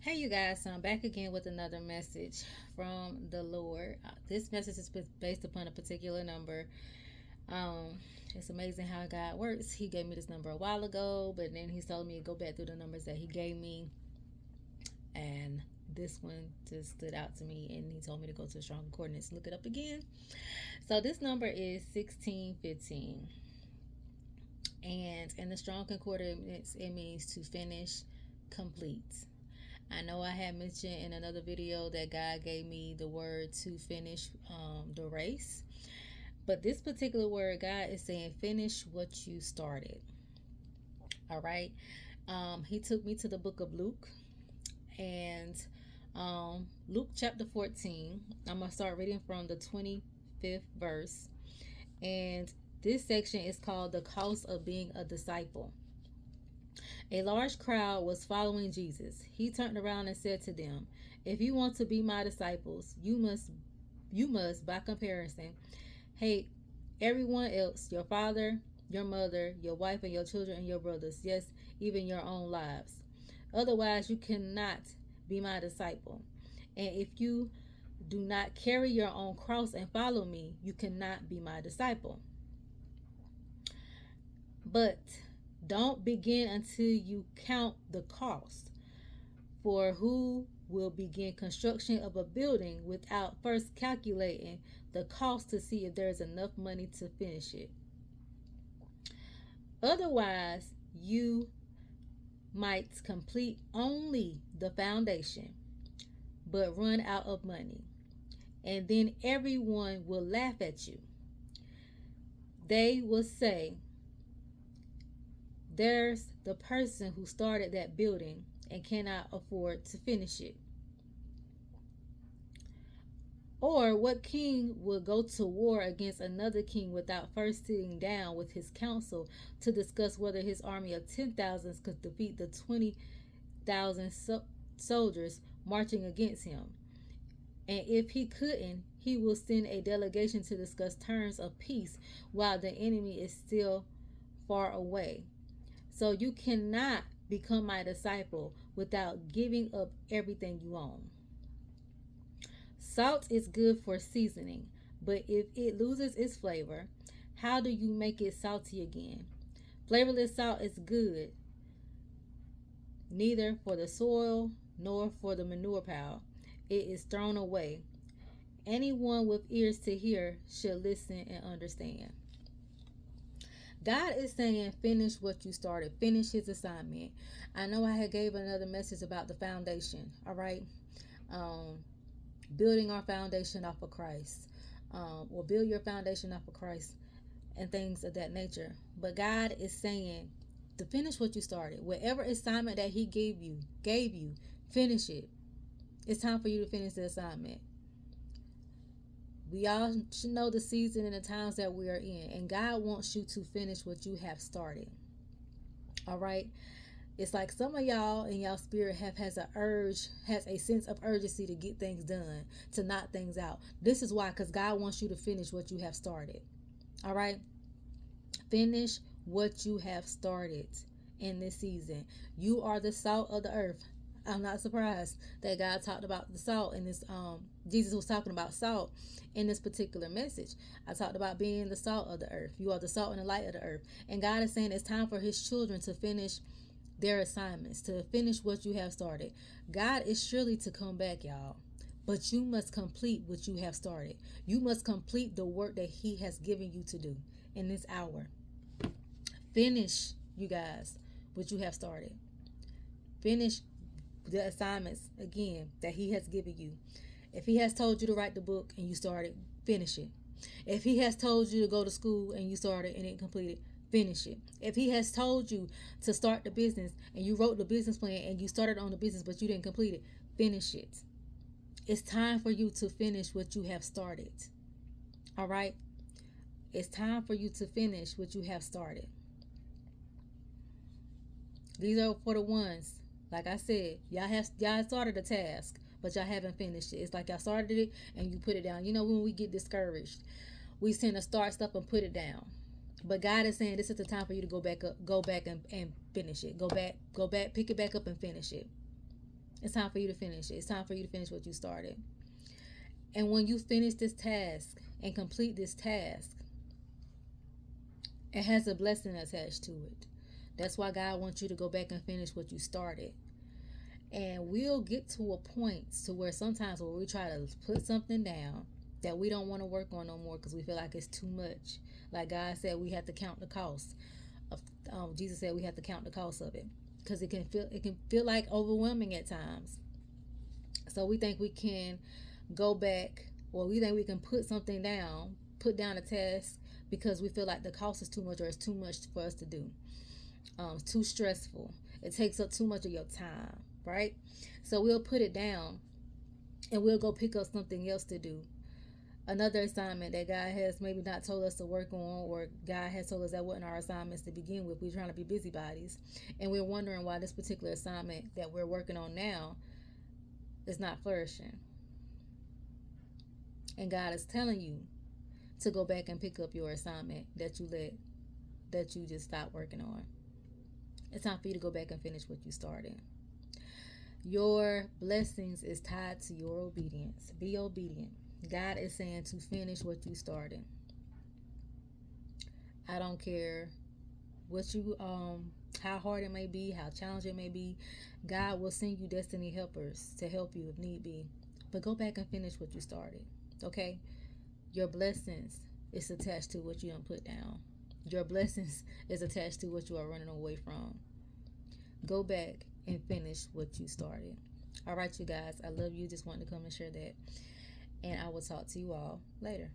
Hey, you guys, so I'm back again with another message from the Lord. This message is based upon a particular number. It's amazing how God works. He gave me this number a while ago, but then He told me to go back through the numbers that He gave me, and this one just stood out to me, and He told me to go to Strong Coordinates, look it up again. So this number is 1615, and in the Strong Concordance, it means to finish, complete. I know I had mentioned in another video that God gave me the word to finish the race. But this particular word, God is saying, finish what you started. All right. He took me to the book of Luke, and Luke chapter 14. I'm going to start reading from the 25th verse. And this section is called The Cost of Being a Disciple. A large crowd was following Jesus. He turned around and said to them, "If you want to be my disciples, you must by comparison hate everyone else, your father, your mother, your wife and your children and your brothers, yes, even your own lives. Otherwise, you cannot be my disciple. And if you do not carry your own cross and follow me, you cannot be my disciple. But don't begin until you count the cost. For who will begin construction of a building without first calculating the cost to see if there is enough money to finish it? Otherwise, you might complete only the foundation, but run out of money. And then everyone will laugh at you. They will say, 'There's the person who started that building and cannot afford to finish it.' Or what king would go to war against another king without first sitting down with his council to discuss whether his army of 10,000 could defeat the 20,000 soldiers marching against him? And if he couldn't, he will send a delegation to discuss terms of peace while the enemy is still far away. So you cannot become my disciple without giving up everything you own. Salt is good for seasoning, but if it loses its flavor, how do you make it salty again? Flavorless salt is good neither for the soil nor for the manure pile. It is thrown away. Anyone with ears to hear should listen and understand. God is saying, finish what you started. Finish His assignment. I know I had gave another message about the foundation. All right. Um, Building our foundation off of Christ, or build your foundation off of Christ, and things of that nature. But God is saying to finish what you started. Whatever assignment that He gave you, finish it. It's time for you to finish the assignment. We all should know the season and the times that we are in, and God wants you to finish what you have started. All right. It's like some of y'all in y'all spirit has a sense of urgency to get things done, to knock things out. This is why, because God wants you to finish what you have started. All right? Finish what you have started in this season. You are the salt of the earth. I'm not surprised that God talked about the salt in this. Jesus was talking about salt in this particular message. I talked about being the salt of the earth. You are the salt and the light of the earth. And God is saying it's time for His children to finish their assignments, to finish what you have started. God is surely to come back, y'all. But you must complete what you have started. You must complete the work that He has given you to do in this hour. Finish, you guys, what you have started. Finish the assignments again that He has given you. If He has told you to write the book and you started, finish it. If He has told you to go to school and you started and it completed, finish it. If He has told you to start the business and you wrote the business plan and you started on the business but you didn't complete it, finish it. It's time for you to finish what you have started. All right? It's time for you to finish what you have started. These are for the ones, like I said, y'all started a task, but y'all haven't finished it. It's like y'all started it and you put it down. You know, when we get discouraged, we tend to start stuff and put it down. But God is saying this is the time for you to go back and finish it. Go back, pick it back up and finish it. It's time for you to finish it. It's time for you to finish what you started. And when you finish this task and complete this task, it has a blessing attached to it. That's why God wants you to go back and finish what you started. And we'll get to a point to where sometimes when we try to put something down that we don't want to work on no more because we feel like it's too much. Like God said, we have to count the cost. Jesus said we have to count the cost of it because it can feel like overwhelming at times. So we think we can go back, or we think we can put down a task because we feel like the cost is too much or it's too much for us to do. It's too stressful. It takes up too much of your time, right? So we'll put it down and we'll go pick up something else to do. Another assignment that God has maybe not told us to work on, or God has told us that wasn't our assignments to begin with. We're trying to be busybodies, and we're wondering why this particular assignment that we're working on now is not flourishing. And God is telling you to go back and pick up your assignment that you just stopped working on. It's time for you to go back and finish what you started. Your blessings is tied to your obedience. Be obedient. God is saying to finish what you started. I don't care what you how hard it may be, how challenging it may be. God will send you destiny helpers to help you if need be. But go back and finish what you started. Okay? Your blessings is attached to what you don't put down. Your blessings is attached to what you are running away from. Go back and finish what you started. All right, you guys. I love you. Just wanted to come and share that. And I will talk to you all later.